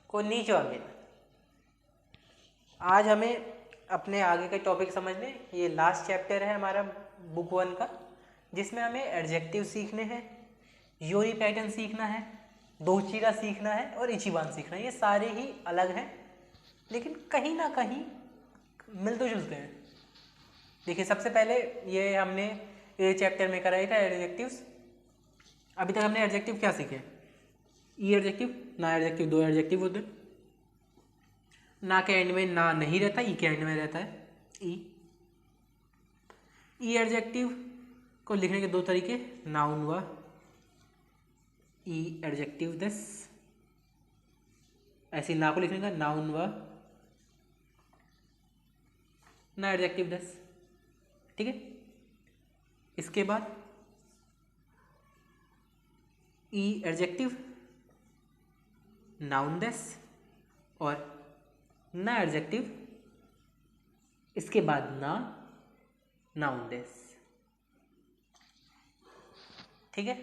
कोन्निचिवा। आज हमें अपने आगे का टॉपिक समझने, ये लास्ट चैप्टर है हमारा बुक 1 का, जिसमें हमें एडजेक्टिव सीखने हैं, योरी पैटर्न सीखना है, दोचीरा सीखना है और इचिबान सीखना है। ये सारे ही अलग हैं लेकिन कहीं ना कहीं मिलते जुलते हैं। देखिए, सबसे पहले ये हमने ये चैप्टर में कराया था एडजेक्टिव्स। अभी तक हमने एडजेक्टिव क्या सीखे? ई एडजेक्टिव, ना एडजेक्टिव, दो एडजेक्टिव होते हैं। ना के एंड में ना नहीं रहता, ई के एंड में रहता है ई एडजेक्टिव को लिखने के दो तरीके, नाउन व ई एडजेक्टिव दस। ऐसे ना को लिखने का नाउन व ना एडजेक्टिव दस। ठीक है। इसके बाद ई एडजेक्टिव नाउन दस और ना एडजेक्टिव इसके बाद ना नाउन दस। ठीक है।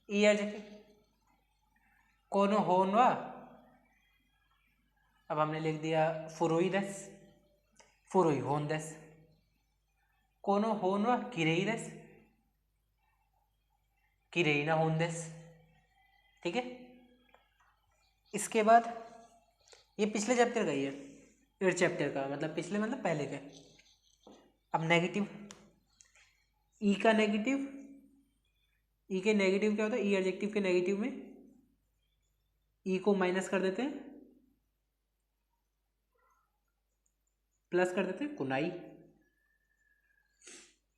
ई एडजेक्टिव कोनो होनवा, अब हमने लिख दिया फुरोई दस, फुरोई होन दस। कोनो होनवा किरेई दस, किरेई ना होन दस। ठीक है। इसके बाद ये पिछले चैप्टर का ही है, फिर चैप्टर का मतलब पिछले मतलब पहले का। अब नेगेटिव, ई का नेगेटिव, ई के नेगेटिव क्या होता है? ई एडजेक्टिव के नेगेटिव में ई को माइनस कर देते हैं, प्लस कर देते हैं कुनाई।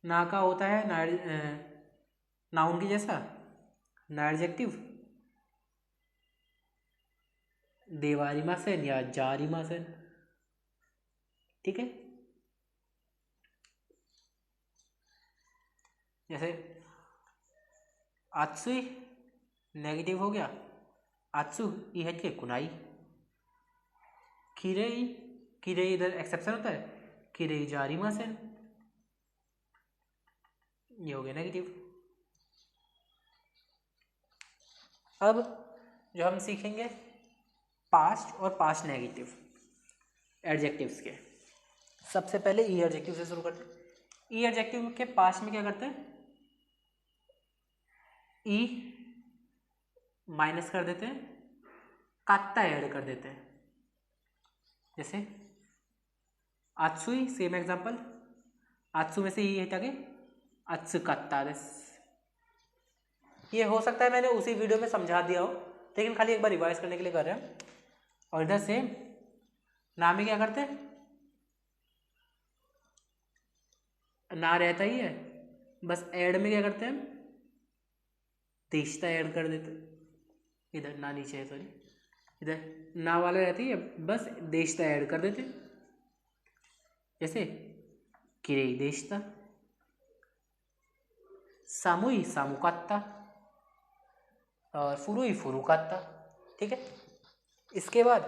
ना का होता है नाउन की जैसा ना एडजेक्टिव देवारिमासेन या जारिमासेन। ठीक है। जैसे आत्सुई नेगेटिव हो गया, आत्सु ई हट के कुनाई। किरेई, किरेई इधर एक्सेप्शन होता है, किरेई जारिमासेन, ये हो गया नेगेटिव। अब जो हम सीखेंगे पास्ट और पास्ट नेगेटिव एडजेक्टिव्स के। सबसे पहले ई एडजेक्टिव से शुरू करते हैं। ई एडजेक्टिव के पास्ट में क्या करते हैं? ई माइनस कर देते हैं, कात्ता ऐड कर देते हैं। जैसे आत्सुई, सेम एग्जांपल, आत्सु में से ई हटा के आत्सु कात्ता दस। ये हो सकता है मैंने उसी वीडियो में समझा दिया हो, लेकिन खाली एक बार रिवाइज करने के लिए कर रहे हैं। और इधर से ना में क्या करते हैं? ना रहता ही है, बस ऐड में क्या करते हैं हम? देशता ऐड कर देते। इधर ना नीचे है, सॉरी, इधर ना वाला रहती है, बस देशता ऐड कर देते। जैसे किरेई देशता, सामुई सामुकात्ता और फुरुई फुरुकात्ता। ठीक है। इसके बाद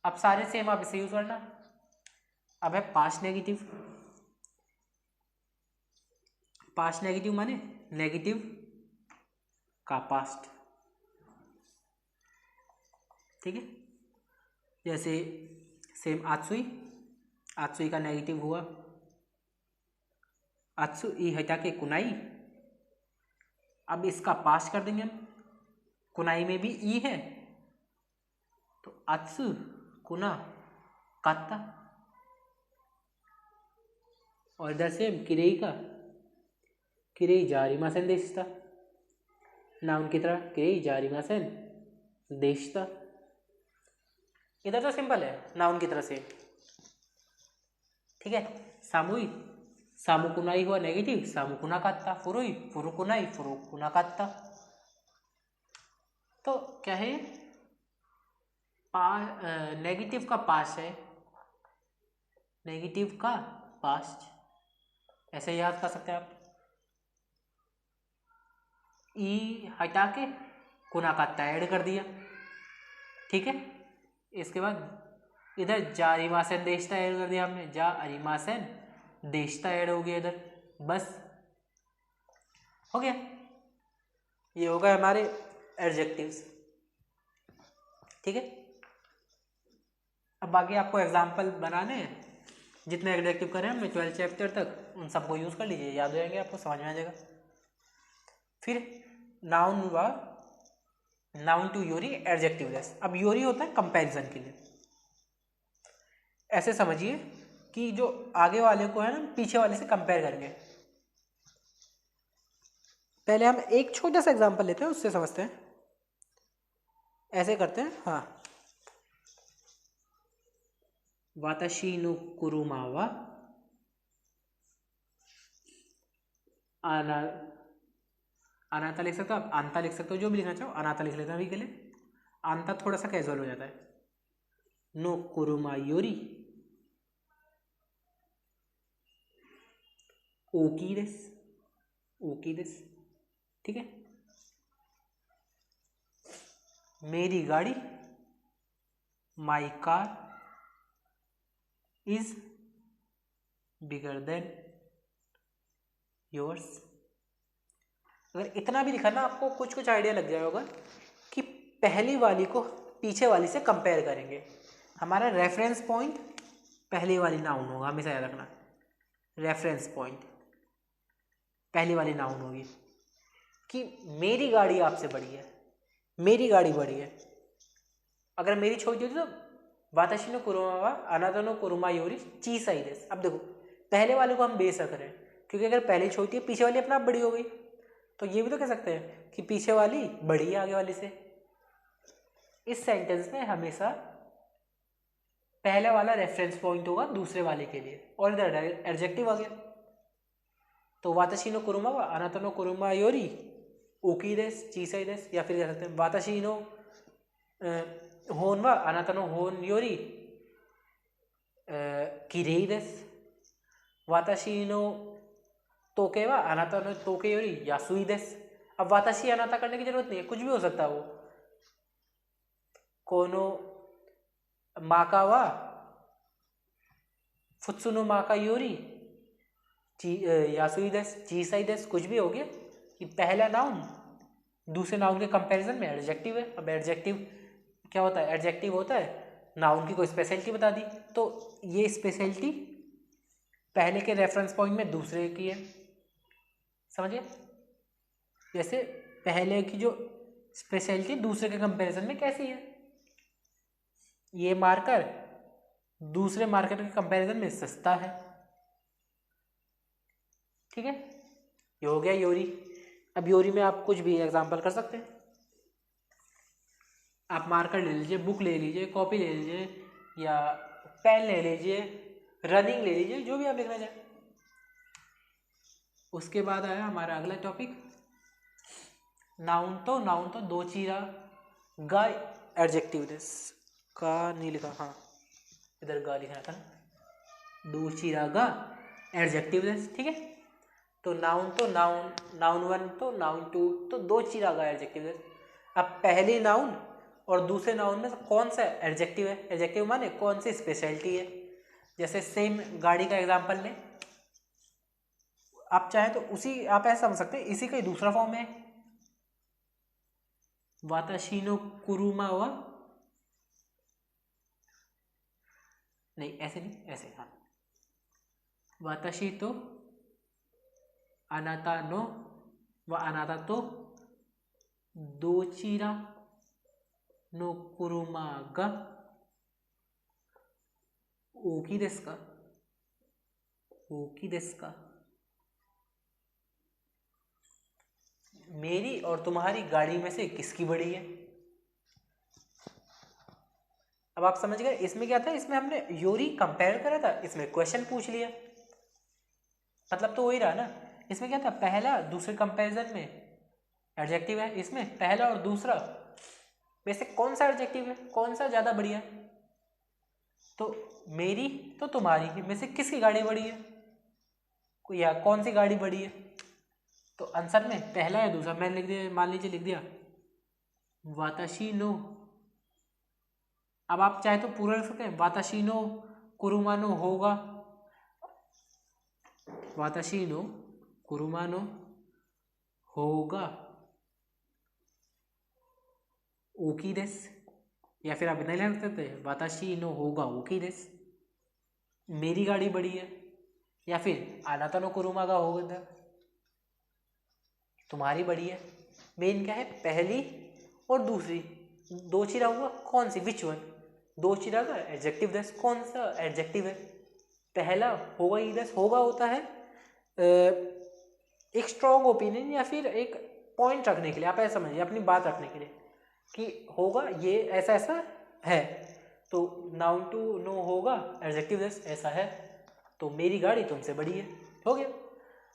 अब सारे सेम आप इसे यूज करना। अब है पास्ट नेगेटिव। पास्ट नेगेटिव माने नेगेटिव का पास्ट। ठीक है। जैसे सेम आत्सुई, आत्सुई का नेगेटिव हुआ आत्सु, ई हटा के कुनाई। अब इसका पास्ट कर देंगे हम, कुनाई में भी ई है तो आत्सु कुना कात्ता। और इधर से किरेई का, किरेई जारिमासेन देशता, नाउन की तरह किरेई जारिमासेन देशता। इधर तो सिंपल है, नाउन की तरह से। ठीक है। सामुई, सामुकुनाई हुआ नेगेटिव, सामुकुना कात्ता। फुरुई फुरुकुनाई फुरुकुना कात्ता। तो क्या है? नेगेटिव का पास्ट है, नेगेटिव का पास्ट, ऐसे याद कर सकते हैं आप। ई हटा के कुना कात्ता ऐड कर दिया। ठीक है। इसके बाद इधर जारिमासेन देशता ऐड कर दिया हमने, जा अरिमासेन देशता ऐड हो गया इधर, बस हो गया। ये हो गए हमारे एडजेक्टिव्स। ठीक है, अब बाकी आपको एग्जाम्पल बनाने हैं, जितने एडजेक्टिव करें हमने 12 चैप्टर तक, उन सबको यूज़ कर लीजिए, याद हो जाएंगे, आपको समझ में आ जाएगा। फिर नाउन हुआ, नाउन टू यूरी एडजेक्टिवलेस। अब यूरी होता है कंपैरिजन के लिए। ऐसे समझिए कि जो आगे वाले को है ना, पीछे वाले से कंपेयर करेंगे। पहले हम एक छोटा सा एग्जांपल लेते हैं, उससे समझते हैं। ऐसे करते हैं, हाँ, वाताशी नो कुरुमावा आना, अनाथा लिख सकते हो आप, आंता लिख सकते हो, जो भी लिखना चाहो, अनाथा लिख लेते हैं अभी के लिए। आंता थोड़ा सा कैजुअल हो जाता है। नो कुरुमा योरी ओकीदेस, ओकीदेस। ठीक है, मेरी गाड़ी, my car is bigger than yours. अगर इतना भी लिखा ना, आपको कुछ कुछ आइडिया लग जाएगा होगा कि पहली वाली को पीछे वाली से कंपेयर करेंगे। हमारा रेफरेंस पॉइंट पहली वाली नाउन होगा, हमेशा याद रखना। रेफरेंस पॉइंट पहली वाली नाउन होगी कि मेरी गाड़ी आपसे बड़ी है, मेरी गाड़ी बड़ी है। अगर मेरी छोटी होती तो वाताशी नो कुरुमावा अनाथा नो कुरुमा योरी चीसा ही देस। अब देखो, पहले वाले को हम बेस रख रहे हैं, क्योंकि अगर पहली छोटी है, पीछे वाली अपना आप बड़ी हो गई, तो ये भी तो कह सकते हैं कि पीछे वाली बड़ी है आगे वाली से। इस सेंटेंस में हमेशा पहले वाला रेफरेंस पॉइंट होगा दूसरे वाले के लिए, और इधर एडजेक्टिव आ गया। तो वाताशी नो कुरुमावा अनाथा नो कुरुमा योरी ओकी देस चीसा ही देस, या फिर कह सकते हैं वाताशी नो होन वा अनाथा नो होन योरी किरेई देस। वाताशी नो तोके वा अनाथा नो तोके योरी यासुई देस। अब वाताशी अनाथा करने की जरूरत नहीं है, कुछ भी हो सकता है वो। कोनो माका वा फुत्सुनो माका योरी यासुई देस चीसाई देस, कुछ भी हो गया कि पहला नाउन दूसरे नाउन के कंपैरिजन में एडजेक्टिव है। अब एडजेक्टिव क्या होता है? एडजेक्टिव होता है नाउन की कोई स्पेशलिटी बता दी, तो ये स्पेशलिटी पहले के रेफरेंस पॉइंट में दूसरे की है, समझे? जैसे पहले की जो स्पेशलिटी दूसरे के कंपैरिजन में कैसी है, ये मार्कर दूसरे मार्कर के कंपैरिजन में सस्ता है। ठीक है, ये हो गया योरी। अब योरी में आप कुछ भी एग्जांपल कर सकते हैं। आप मार्कर ले लीजिए, बुक ले लीजिए, कॉपी ले लीजिए, या पेन ले लीजिए, रनिंग ले लीजिए, जो भी आप लिखना चाहें। उसके बाद आया हमारा अगला टॉपिक, नाउन तो दो चीरा गा एडजेक्टिव देस। का नहीं लिखा, हाँ इधर गा लिखना था ना, दो चीरा गा एडजेक्टिव देस। ठीक है, तो नाउन नाउन वन तो नाउन टू तो दो चीरा गा एडजेक्टिव देस। अब पहली नाउन और दूसरे नाउन में कौन सा एडजेक्टिव है? एडजेक्टिव माने कौन सी स्पेशलिटी है। जैसे सेम गाड़ी का एग्जांपल लें, आप चाहे तो उसी आप ऐसा समझ सकते हैं, इसी का ही दूसरा फॉर्म है वाताशी नो कुरुमा वा, नहीं ऐसे नहीं, ऐसे, हाँ, वाताशी तो अनाथा नो व अनाथा तो दोचीरा नो कुरुमा गा ओकी देस का, ओकी देस का। मेरी और तुम्हारी गाड़ी में से किसकी बड़ी है? अब आप समझ गए इसमें क्या था, इसमें हमने योरी कंपेयर करा था, इसमें क्वेश्चन पूछ लिया, मतलब तो वही रहा ना। इसमें क्या था, पहला दूसरे कंपैरिजन में एडजेक्टिव है, इसमें पहला और दूसरा में से कौन सा एडजेक्टिव है, कौन सा ज्यादा बढ़िया है? तो मेरी तो तुम्हारी में से किसकी गाड़ी बड़ी है, या कौन सी गाड़ी बड़ी है? तो आंसर में पहला या दूसरा, मैंने लिख दिया, मान लीजिए लिख दिया वाताशी नो। अब आप चाहे तो पूरा लिख सकते हैं, वाताशी नो कुरुमानो होगा, वाताशी नो कुरुमानो होगा ओकी देस, या फिर आप नहीं लिख सकते वाताशी नो होगा ओकी देस, मेरी गाड़ी बड़ी है, या फिर आनाता नो कुरुमा का होगा तुम्हारी बड़ी है। मेन क्या है, पहली और दूसरी दो चीरा हुआ, कौन सी, विच वन, दो चीरा का एडजेक्टिव देस, कौन सा एडजेक्टिव है, पहला होगा ही देस। होगा होता है एक स्ट्रॉन्ग ओपिनियन या फिर एक पॉइंट रखने के लिए, आप ऐसा समझिए अपनी बात रखने के लिए कि होगा ये ऐसा ऐसा है, तो नाउन टू नो होगा एडजेक्टिव देस ऐसा है, तो मेरी गाड़ी तुमसे बड़ी है, हो गया।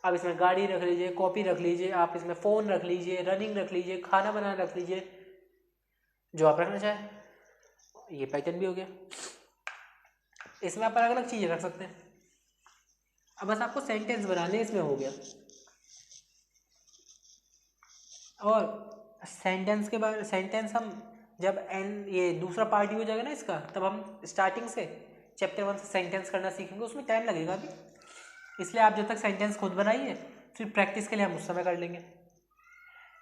अब इसमें गाड़ी रख लीजिए, कॉपी रख लीजिए, आप इसमें फ़ोन रख लीजिए, रनिंग रख लीजिए, खाना बनाना रख लीजिए, जो आप रखना चाहें। ये पैटर्न भी हो गया। इसमें आप अलग अलग चीज़ें रख सकते हैं। अब बस आपको सेंटेंस बनाने इसमें हो गया। और सेंटेंस के बाद सेंटेंस हम जब एंड ये दूसरा पार्ट हो जाएगा ना इसका, तब हम स्टार्टिंग से चैप्टर 1 से सेंटेंस करना सीखेंगे, उसमें टाइम लगेगा अभी, इसलिए आप जब तक सेंटेंस खुद बनाइए, फिर प्रैक्टिस के लिए हम उस समय कर लेंगे।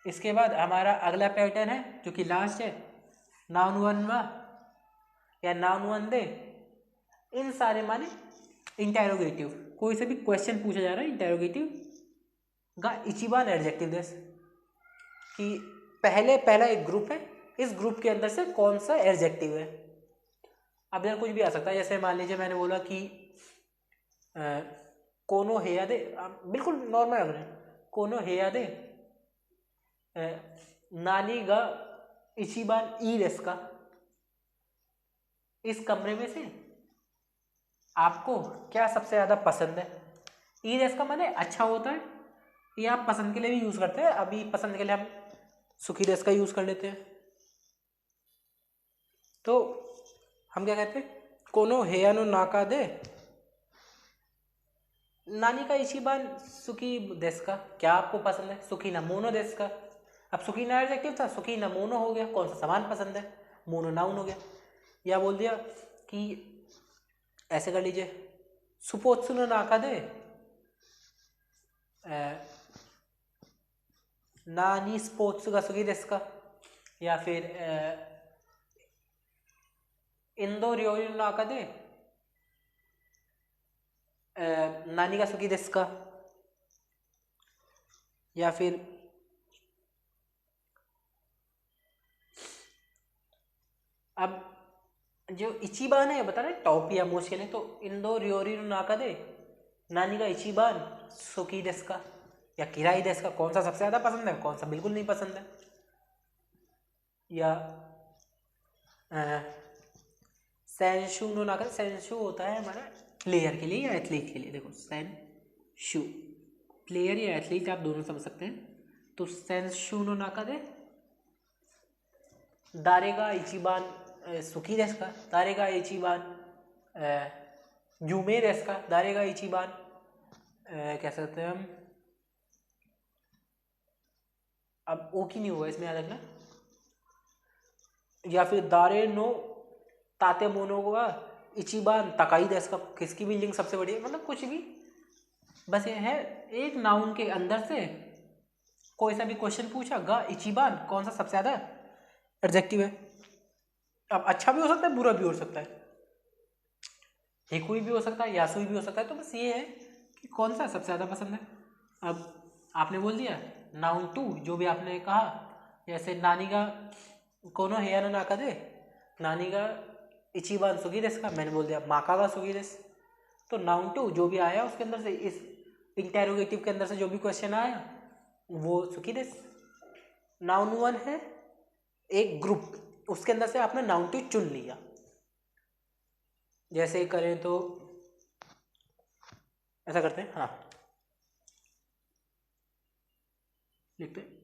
इसके बाद हमारा अगला पैटर्न है जो कि लास्ट है, नाउन वन वा या नाउन वन दे, इन सारे माने इंटेरोगेटिव, कोई से भी क्वेश्चन पूछा जा रहा है इंटेरोगेटिव का इचिबान एडजेक्टिव देस, कि पहला एक ग्रुप है, इस ग्रुप के अंदर से कौन सा एडजेक्टिव है। अब यार कुछ भी आ सकता है, जैसे मान लीजिए मैंने बोला कि कोनो हेया दे, बिल्कुल नॉर्मल लग रहे हैं, कोनो हेया दे नानी गा इचिबान ई देस का, इस कमरे में से आपको क्या सबसे ज़्यादा पसंद है। ई देस का माने अच्छा होता है, ये आप पसंद के लिए भी यूज़ करते हैं, अभी पसंद के लिए हम सुखी देस का यूज़ कर लेते हैं। तो हम क्या कहते हैं, कोनो हेया नो नाका दे नानी का इचिबान सुखी देस का, क्या आपको पसंद है, सुखी ना मोनो देस का। अब सुखी ना एडजेक्टिव था, सुखी ना मोनो हो गया, कौन सा सामान पसंद है, मोनो नाउन हो गया। या बोल दिया कि ऐसे कर लीजिए, सुपोत्सु नो नाका दे नानी स्पोर्ट्स का सुखी देस का, या फिर इंदो रियोरी नो नाका दे नानी का सुखी देस का, या फिर अब जो इचिबान है बता रहे टॉप या मोस्ट के लिए, तो इंदो रियोरी नो नाका दे नानी का इचिबान सुखी देस का या किराई देस का, कौन सा सबसे ज़्यादा पसंद है, कौन सा बिल्कुल नहीं पसंद है। या सेंशु नो नाका, सेंशु होता है हमारा प्लेयर के लिए या एथलीट के लिए, देखो सेंशु प्लेयर या एथलीट आप दोनों समझ सकते हैं, तो सेंशु नो नाका दे दारेगा इचिबान सुखी देस का, दारेगा इचिबान यूमे देस का, दारेगा इचिबान कह सकते हैं हम, अब ओ की नहीं हुआ इसमें याद रखना, या फिर दारे नो ताते मोनो का इचिबान तकाई देस का, किसकी बिल्डिंग सबसे बड़ी है, मतलब कुछ भी, बस ये है एक नाउन के अंदर से कोई सा भी क्वेश्चन पूछा, गा इचिबान कौन सा सबसे ज़्यादा एडजेक्टिव है। अब अच्छा भी हो सकता है, बुरा भी हो सकता है, हिकुई भी हो सकता है, यासुई भी हो सकता है, तो बस ये है कि कौन सा सबसे ज़्यादा पसंद है। अब आपने बोल दिया नाउन टू, जो भी आपने कहा, जैसे नानी का कोनो हेया नो नाका दे नानी का इचिबान सुगी देस का, मैंने बोल दिया माका का सुगी देस, तो नाउन टू जो भी आया उसके अंदर से, इस इंटेरोगेटिव के अंदर से जो भी क्वेश्चन आया वो सुखी देस। नाउन वन है एक ग्रुप, उसके अंदर से आपने नाउन टू चुन लिया, जैसे करें तो ऐसा करते हैं, हाँ लिखते हैं,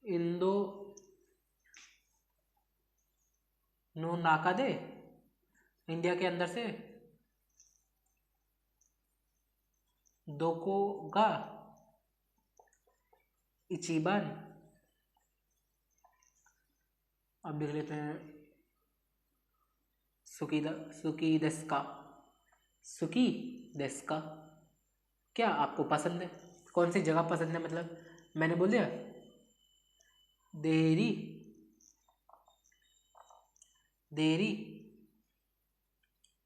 इंदो नो नाका दे, इंडिया के अंदर से दोको गा इचिबान, अब लिख लेते हैं सुकी देस्का, सुकी देस्का, क्या आपको पसंद है, कौन सी जगह पसंद है, मतलब मैंने बोल दिया देरी, देरी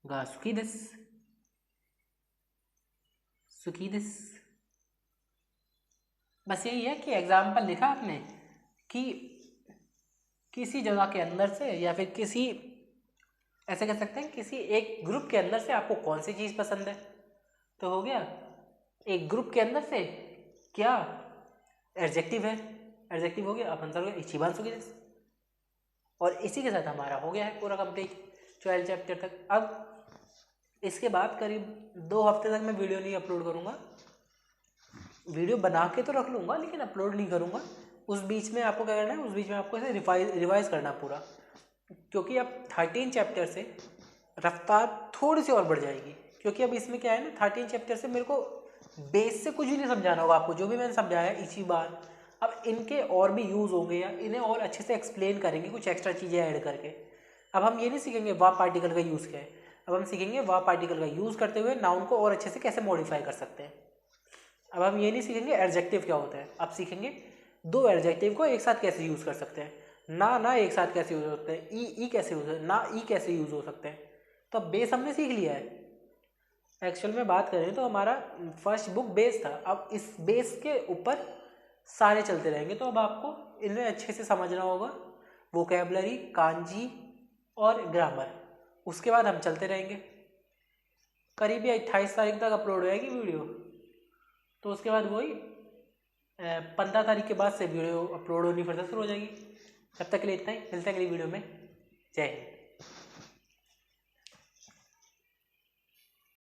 गा सुखीदस, सुखीदस। बस यही है कि एग्जाम्पल लिखा आपने कि किसी जगह के अंदर से या फिर किसी, ऐसे कह सकते हैं किसी एक ग्रुप के अंदर से आपको कौन सी चीज़ पसंद है, तो हो गया एक ग्रुप के अंदर से क्या एडजेक्टिव है, एडजेक्टिव हो गया अपन सर इचिबान सुखीदस। और इसी के साथ हमारा हो गया है पूरा कंप्लीट 12 चैप्टर तक। अब इसके बाद करीब 2 हफ्ते तक मैं वीडियो नहीं अपलोड करूँगा, वीडियो बना के तो रख लूँगा लेकिन अपलोड नहीं करूँगा। उस बीच में आपको क्या करना है, उस बीच में आपको इसे रिवाइज करना पूरा, क्योंकि अब 13 चैप्टर से रफ्तार थोड़ी सी और बढ़ जाएगी। क्योंकि अब इसमें क्या है ना, 13 चैप्टर से मेरे को बेस से कुछ भी नहीं समझाना होगा आपको, जो भी मैंने समझाया इचिबान, अब इनके और भी यूज़ होंगे या इन्हें और अच्छे से एक्सप्लेन करेंगे कुछ एक्स्ट्रा चीज़ें ऐड करके। अब हम ये नहीं सीखेंगे वा पार्टिकल का यूज़ क्या है, अब हम सीखेंगे वा पार्टिकल का यूज़ करते हुए नाउन को और अच्छे से कैसे मॉडिफाई कर सकते हैं। अब हम ये नहीं सीखेंगे एडजेक्टिव क्या होता है, अब सीखेंगे 2 एडजेक्टिव को एक साथ कैसे यूज़ कर सकते हैं, ना एक साथ कैसे यूज़ होते हैं, ई कैसे यूज़ ना ई कैसे यूज़ हो सकते हैं। तो अब बेस हमने सीख लिया है। एक्चुअल में बात करें तो हमारा फर्स्ट बुक बेस था, अब इस बेस के ऊपर सारे चलते रहेंगे। तो अब आपको इन्हें अच्छे से समझना होगा, वोकैबुलरी, कांजी और ग्रामर। उसके बाद हम चलते रहेंगे, करीब 28 तारीख तक अपलोड हो जाएगी वीडियो। तो उसके बाद वही 15 तारीख के बाद से वीडियो अपलोड होनी फिर से शुरू हो जाएगी। तब तक के लिए इतना ही, मिलते हैं अगली वीडियो में। जय हिंद।